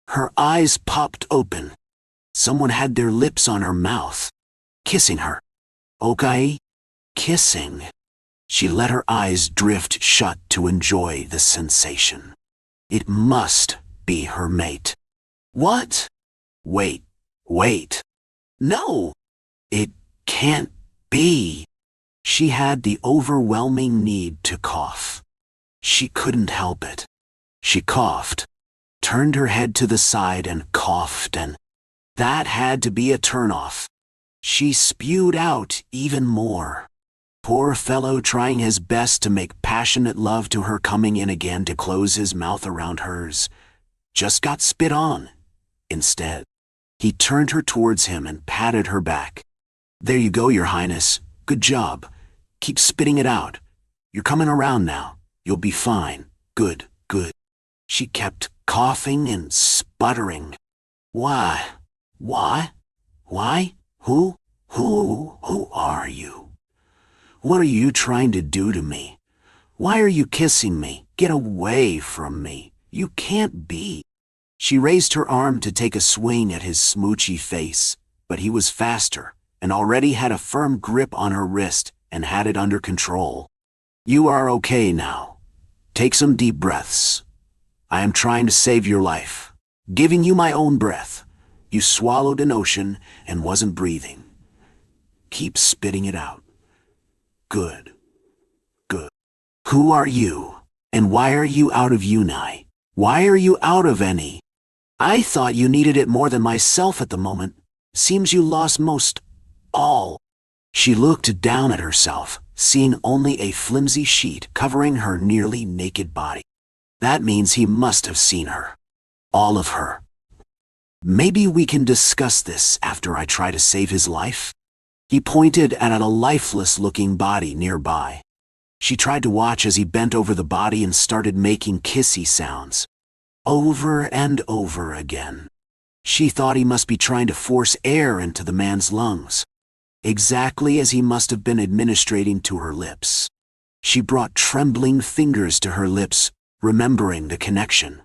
A: Her eyes popped open. Someone had their lips on her mouth, kissing her. Okay? Kissing. She let her eyes drift shut to enjoy the sensation. It must be her mate. What? Wait. No! It can't be. She had the overwhelming need to cough. She couldn't help it. She coughed, turned her head to the side and coughed, and that had to be a turnoff. She spewed out even more. Poor fellow, trying his best to make passionate love to her, coming in again to close his mouth around hers, just got spit on. Instead, he turned her towards him and patted her back. There you go, Your Highness. Good job. Keep spitting it out. You're coming around now. You'll be fine. Good. She kept coughing and sputtering. Why? Who are you? What are you trying to do to me? Why are you kissing me? Get away from me. You can't be. She raised her arm to take a swing at his smoochy face, but he was faster and already had a firm grip on her wrist and had it under control. You are okay now. Take some deep breaths. I am trying to save your life, giving you my own breath. You swallowed an ocean and wasn't breathing. Keep spitting it out. Good. Who are you? And why are you out of uni? Why are you out of any? I thought you needed it more than myself at the moment. Seems you lost most all. She looked down at herself, seeing only a flimsy sheet covering her nearly naked body. That means he must have seen her. All of her. Maybe we can discuss this after I try to save his life? He pointed at a lifeless-looking body nearby. She tried to watch as he bent over the body and started making kissy sounds. Over and over again. She thought he must be trying to force air into the man's lungs, exactly as he must have been administrating to her lips. She brought trembling fingers to her lips, remembering the connection.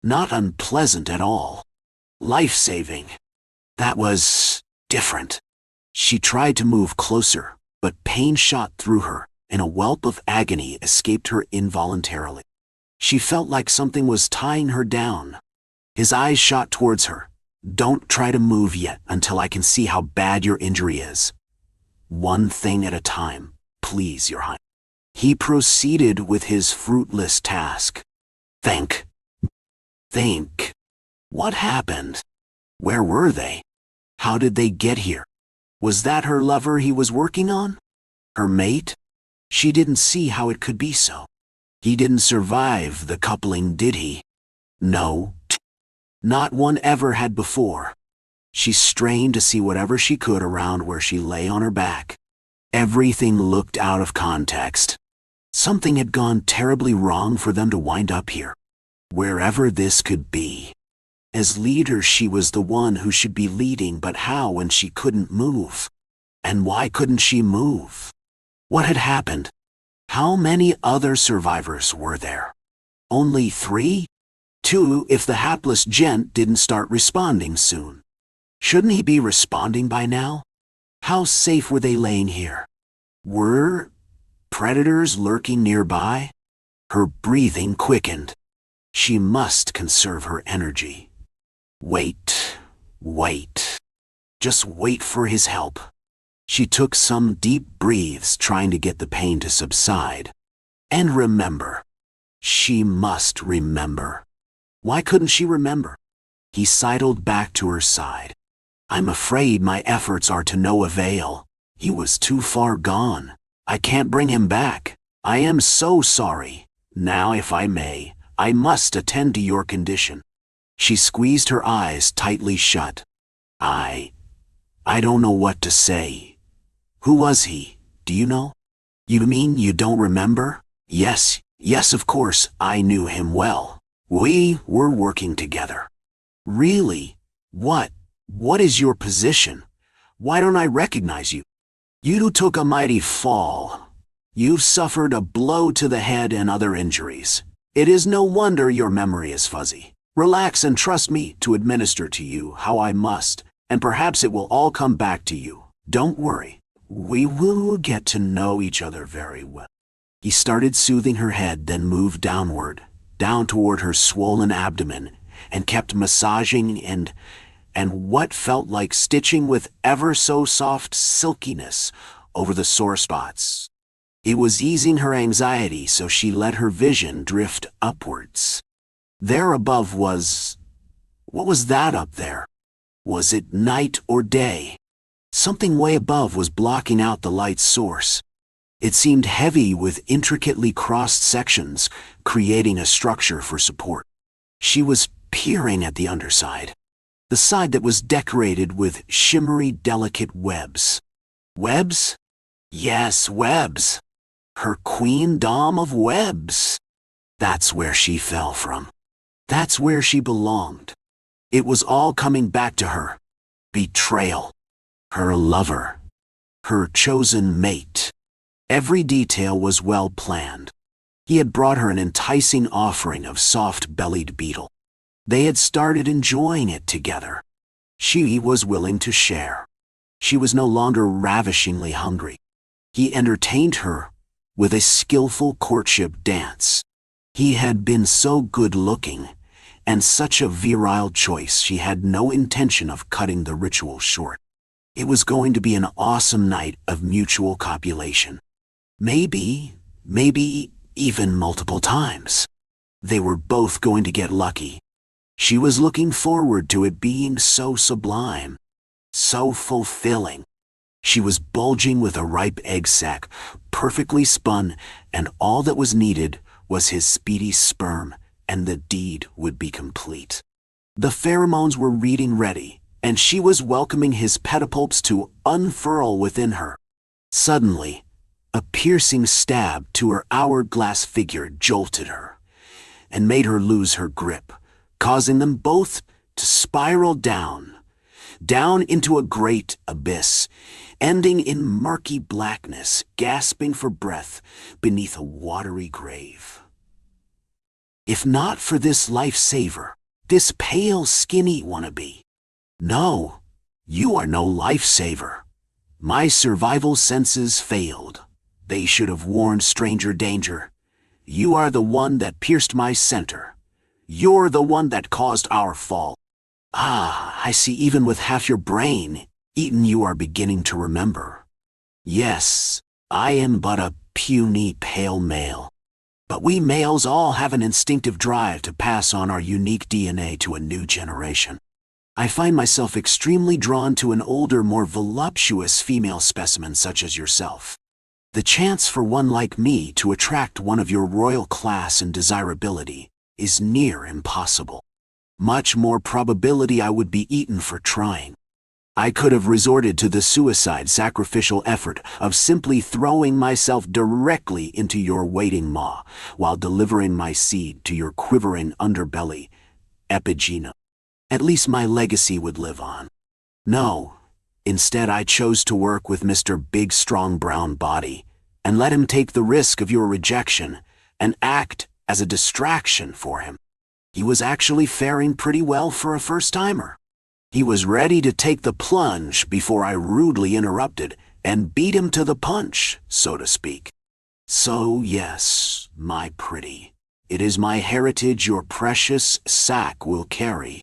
A: Not unpleasant at all. Life-saving. That was different. She tried to move closer, but pain shot through her, and a whelp of agony escaped her involuntarily. She felt like something was tying her down. His eyes shot towards her. Don't try to move yet until I can see how bad your injury is. One thing at a time, please, Your Highness. He proceeded with his fruitless task. Think. What happened? Where were they? How did they get here? Was that her lover he was working on? Her mate? She didn't see how it could be so. He didn't survive the coupling, did he? No. Not one ever had before. She strained to see whatever she could around where she lay on her back. Everything looked out of context. Something had gone terribly wrong for them to wind up here. Wherever this could be. As leader, she was the one who should be leading, but how when she couldn't move? And why couldn't she move? What had happened? How many other survivors were there? Only 3? 2 if the hapless gent didn't start responding soon. Shouldn't he be responding by now? How safe were they laying here? Were predators lurking nearby? Her breathing quickened. She must conserve her energy. Wait. Just wait for his help. She took some deep breaths, trying to get the pain to subside. And remember. She must remember. Why couldn't she remember? He sidled back to her side. I'm afraid my efforts are to no avail. He was too far gone. I can't bring him back. I am so sorry. Now, if I may, I must attend to your condition. She squeezed her eyes tightly shut. I don't know what to say. Who was he? Do you know? You mean you don't remember? Yes, of course, I knew him well. We were working together. Really? What is your position? Why don't I recognize you? You took a mighty fall. You've suffered a blow to the head and other injuries. It is no wonder your memory is fuzzy. Relax and trust me to administer to you how I must, and perhaps it will all come back to you. Don't worry. We will get to know each other very well." He started soothing her head, then moved downward, down toward her swollen abdomen, and kept massaging and what felt like stitching with ever so soft silkiness over the sore spots. It was easing her anxiety, so she let her vision drift upwards. There above was... what was that up there? Was it night or day? Something way above was blocking out the light's source. It seemed heavy with intricately crossed sections, creating a structure for support. She was peering at the underside, the side that was decorated with shimmery, delicate webs. Webs? Yes, webs. Her queendom of webs. That's where she fell from. That's where she belonged. It was all coming back to her. Betrayal. Her lover. Her chosen mate. Every detail was well planned. He had brought her an enticing offering of soft-bellied beetle. They had started enjoying it together. She was willing to share. She was no longer ravishingly hungry. He entertained her with a skillful courtship dance. He had been so good-looking and such a virile choice, she had no intention of cutting the ritual short. It was going to be an awesome night of mutual copulation. Maybe even multiple times. They were both going to get lucky. She was looking forward to it being so sublime, so fulfilling. She was bulging with a ripe egg sac, perfectly spun, and all that was needed was his speedy sperm, and the deed would be complete. The pheromones were reading ready, and she was welcoming his pedipalps to unfurl within her. Suddenly, a piercing stab to her hourglass figure jolted her, and made her lose her grip, causing them both to spiral down into a great abyss, ending in murky blackness, gasping for breath beneath a watery grave. If not for this lifesaver, this pale, skinny wannabe. No, you are no lifesaver. My survival senses failed. They should have warned stranger danger. You are the one that pierced my center. You're the one that caused our fall. Ah, I see even with half your brain eaten you are beginning to remember. Yes, I am but a puny pale male. But we males all have an instinctive drive to pass on our unique DNA to a new generation. I find myself extremely drawn to an older, more voluptuous female specimen such as yourself. The chance for one like me to attract one of your royal class and desirability is near impossible. Much more probability I would be eaten for trying. I could have resorted to the suicide sacrificial effort of simply throwing myself directly into your waiting maw while delivering my seed to your quivering underbelly, epigenome. At least my legacy would live on. No, instead I chose to work with Mr. Big Strong Brown Body and let him take the risk of your rejection and act as a distraction for him. He was actually faring pretty well for a first-timer. He was ready to take the plunge before I rudely interrupted and beat him to the punch, so to speak. So yes, my pretty, it is my heritage your precious sack will carry.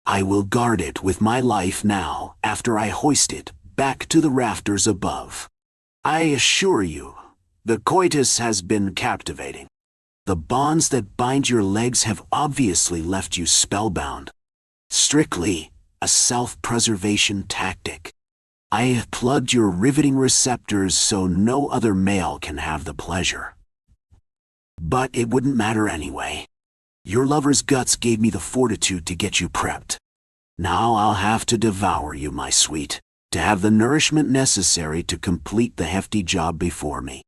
A: I will guard it with my life now after I hoist it back to the rafters above. I assure you, the coitus has been captivating. The bonds that bind your legs have obviously left you spellbound. Strictly a self-preservation tactic. I have plugged your riveting receptors so no other male can have the pleasure. But it wouldn't matter anyway. Your lover's guts gave me the fortitude to get you prepped. Now I'll have to devour you, my sweet, to have the nourishment necessary to complete the hefty job before me.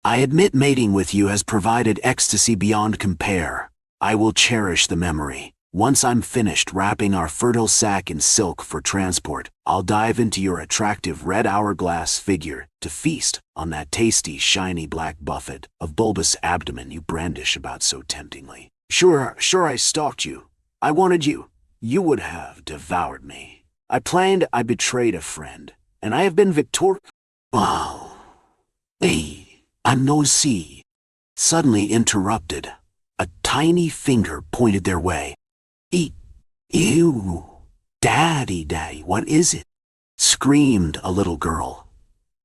A: I admit mating with you has provided ecstasy beyond compare. I will cherish the memory. Once I'm finished wrapping our fertile sac in silk for transport, I'll dive into your attractive red hourglass figure to feast on that tasty, shiny black buffet of bulbous abdomen you brandish about so temptingly. Sure I stalked you. I wanted you. You would have devoured me. I planned, I betrayed a friend, and I have been victorious. Wow. Hey, I'm no see. Suddenly interrupted. A tiny finger pointed their way. Ew. Daddy, what is it? Screamed a little girl,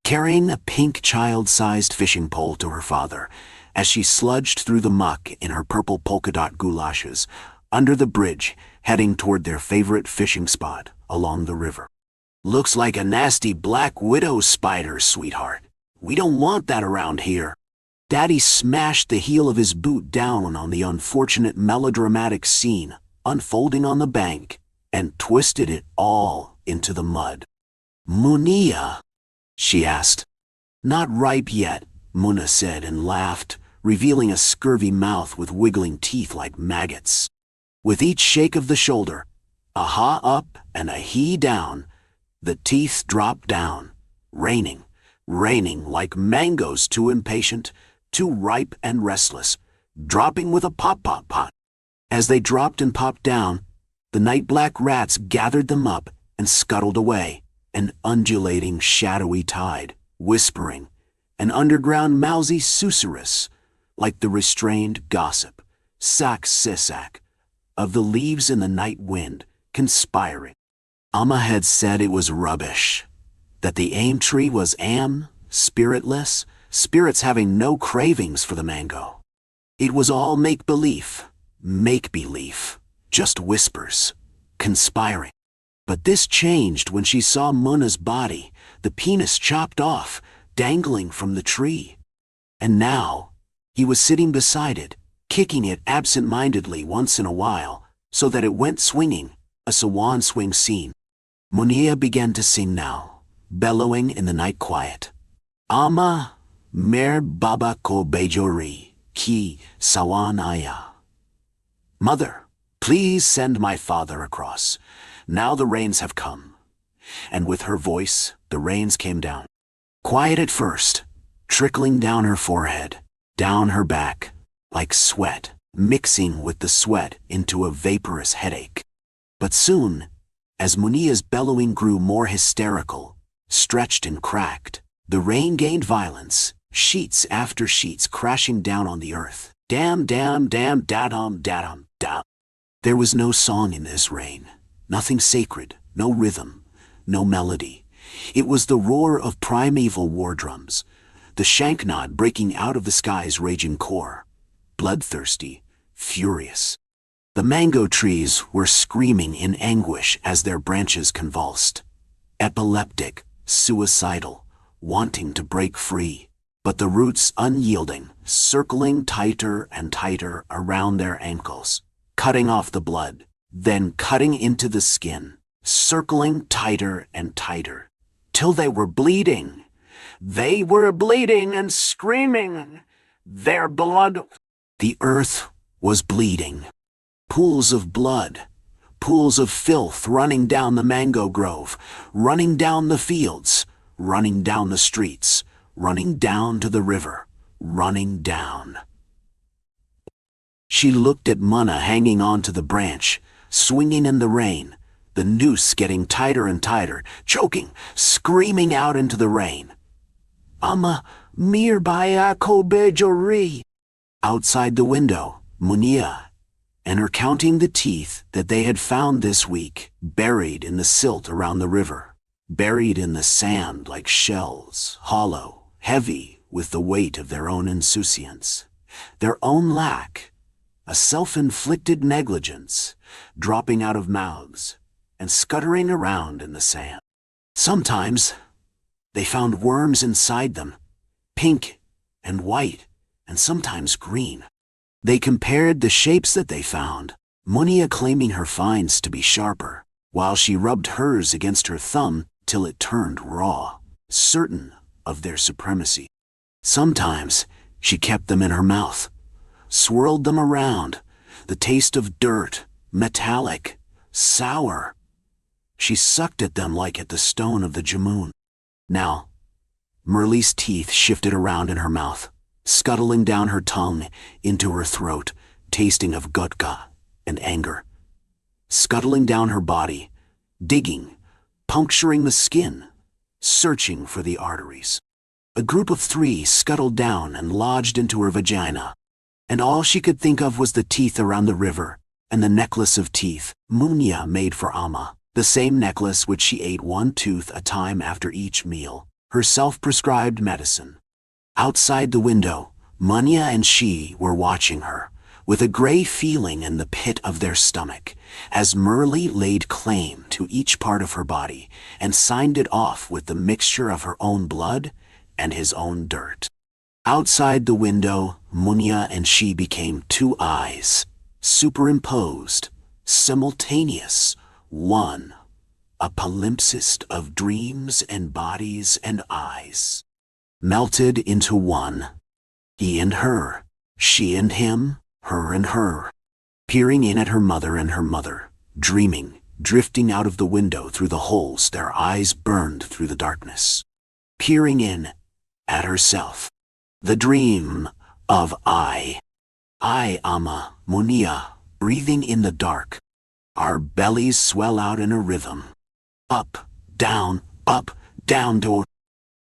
A: carrying a pink child-sized fishing pole to her father, as she sludged through the muck in her purple polka-dot goulashes, under the bridge, heading toward their favorite fishing spot along the river. Looks like a nasty black widow spider, sweetheart. We don't want that around here. Daddy smashed the heel of his boot down on the unfortunate melodramatic scene unfolding on the bank and twisted it all into the mud. Munia? She asked. Not ripe yet, Muna said and laughed, revealing a scurvy mouth with wiggling teeth like maggots. With each shake of the shoulder, a ha up and a he down, the teeth dropped down, raining like mangoes too impatient, too ripe and restless, dropping with a pop. As they dropped and popped down, the night-black rats gathered them up and scuttled away, an undulating, shadowy tide, whispering, an underground mousy susurrus, like the restrained gossip, sack, of the leaves in the night wind, conspiring. Amma had said it was rubbish, that the aim tree was spiritless, spirits having no cravings for the mango. It was all make-believe, just whispers, conspiring. But this changed when she saw Muna's body, the penis chopped off, dangling from the tree. And now, he was sitting beside it, kicking it absent-mindedly once in a while, so that it went swinging, a swan swing scene. Munia began to sing now, bellowing in the night quiet. Ama, mer baba ko bejori, ki sawanaya. Mother, please send my father across. Now the rains have come. And with her voice, the rains came down. Quiet at first, trickling down her forehead, down her back, like sweat, mixing with the sweat into a vaporous headache. But soon, as Munia's bellowing grew more hysterical, stretched and cracked, the rain gained violence, sheets after sheets crashing down on the earth. Damn, dadum. There was no song in this rain, nothing sacred, no rhythm, no melody. It was the roar of primeval war drums, the shanknod breaking out of the sky's raging core, bloodthirsty, furious. The mango trees were screaming in anguish as their branches convulsed, epileptic, suicidal, wanting to break free, but the roots unyielding, circling tighter and tighter around their ankles, cutting off the blood, then cutting into the skin, circling tighter and tighter, till they were bleeding. They were bleeding and screaming. Their blood. The earth was bleeding. Pools of blood, pools of filth running down the mango grove, running down the fields, running down the streets, running down to the river, running down. She looked at Muna hanging onto the branch, swinging in the rain, the noose getting tighter and tighter, choking, screaming out into the rain. Ama mir baya kobejori. Outside the window, Munia, and her counting the teeth that they had found this week, buried in the silt around the river, buried in the sand like shells, hollow, heavy with the weight of their own insouciance, their own lack, a self-inflicted negligence, dropping out of mouths and scuttering around in the sand. Sometimes they found worms inside them, pink and white and sometimes green. They compared the shapes that they found, Munia claiming her finds to be sharper, while she rubbed hers against her thumb till it turned raw, certain of their supremacy. Sometimes she kept them in her mouth, swirled them around, the taste of dirt, metallic, sour. She sucked at them like at the stone of the Jamun. Now, Merle's teeth shifted around in her mouth, scuttling down her tongue into her throat, tasting of gutka and anger. scuttling down her body, digging, puncturing the skin, searching for the arteries. A group of 3 scuttled down and lodged into her vagina, and all she could think of was the teeth around the river and the necklace of teeth Munya made for Amma, the same necklace which she ate 1 tooth a time after each meal, her self-prescribed medicine. Outside the window, Munya and she were watching her, with a gray feeling in the pit of their stomach, as Merle laid claim to each part of her body and signed it off with the mixture of her own blood and his own dirt. Outside the window, Munya and she became 2 eyes, superimposed, simultaneous, one, a palimpsest of dreams and bodies and eyes, melted into one. He and her, she and him, her and her, peering in at her mother and her mother, dreaming, drifting out of the window through the holes their eyes burned through the darkness, peering in at herself. The dream of I, Amma, Munya, breathing in the dark. Our bellies swell out in a rhythm. Up, down, door.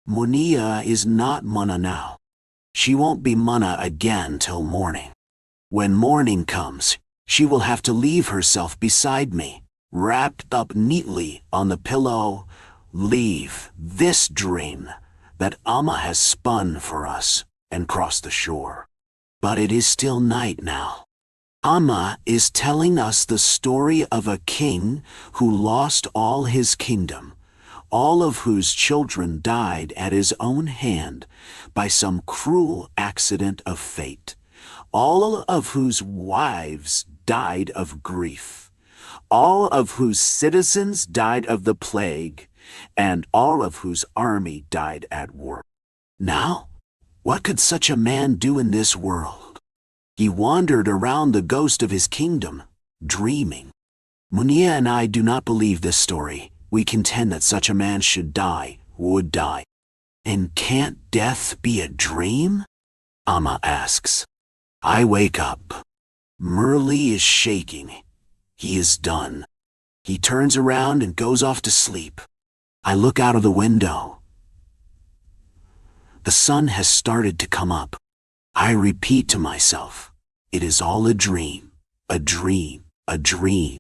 A: Munya is not Munna now. She won't be Munna again till morning. When morning comes, she will have to leave herself beside me, wrapped up neatly on the pillow, leave this dream that Amma has spun for us and cross the shore. But it is still night now. Amma is telling us the story of a king who lost all his kingdom, all of whose children died at his own hand by some cruel accident of fate, all of whose wives died of grief, all of whose citizens died of the plague, and all of whose army died at war. Now, what could such a man do in this world? He wandered around the ghost of his kingdom, dreaming. Munya and I do not believe this story. We contend that such a man should die, would die. And can't death be a dream? Amma asks. I wake up. Merle is shaking. He is done. He turns around and goes off to sleep. I look out of the window. The sun has started to come up. I repeat to myself, it is all a dream, a dream, a dream.